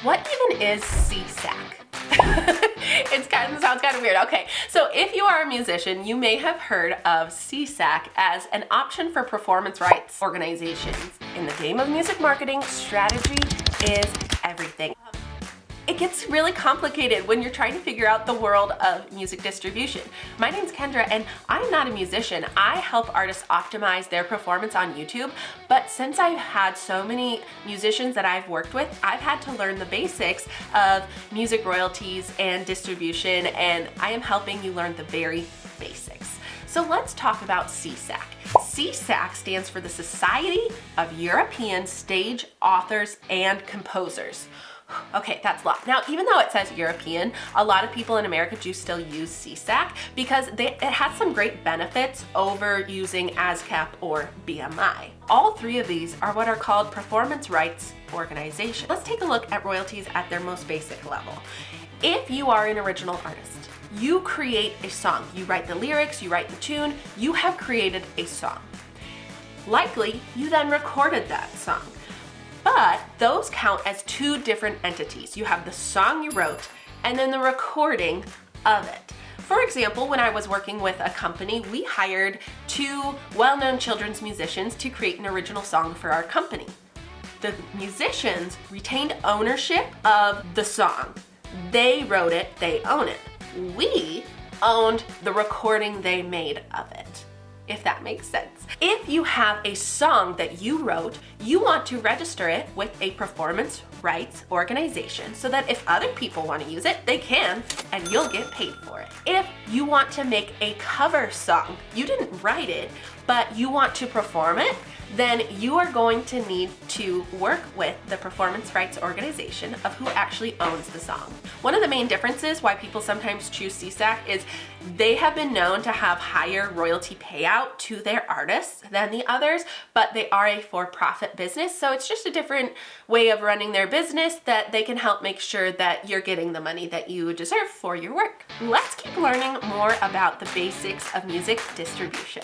What even is SESAC? Sounds kind of weird. Okay, so if you are a musician, you may have heard of SESAC as an option for performance rights organizations. In the game of music marketing, strategy is everything. It gets really complicated when you're trying to figure out the world of music distribution. My name's Kendra and I'm not a musician. I help artists optimize their performance on YouTube, but since I've had so many musicians that I've worked with, I've had to learn the basics of music royalties and distribution, and I am helping you learn the very basics. So let's talk about SESAC. SESAC stands for the Society of European Stage Authors and Composers. Okay, that's a lot. Now, even though it says European, a lot of people in America do still use SESAC because it has some great benefits over using ASCAP or BMI. All three of these are what are called performance rights organizations. Let's take a look at royalties at their most basic level. If you are an original artist, you create a song. You write the lyrics, you write the tune, you have created a song. Likely, you then recorded that song. But those count as two different entities. You have the song you wrote and then the recording of it. For example, when I was working with a company, we hired two well-known children's musicians to create an original song for our company. The musicians retained ownership of the song. They wrote it, they own it. We owned the recording they made of it, if that makes sense. If you have a song that you wrote, you want to register it with a performance rights organization so that if other people want to use it, they can, and you'll get paid for it. If you want to make a cover song, you didn't write it, but you want to perform it, then you are going to need to work with the performance rights organization of who actually owns the song. One of the main differences why people sometimes choose SESAC is they have been known to have higher royalty payout to their artists than the others, but they are a for-profit business, so it's just a different way of running their business that they can help make sure that you're getting the money that you deserve for your work. Let's keep learning more about the basics of music distribution.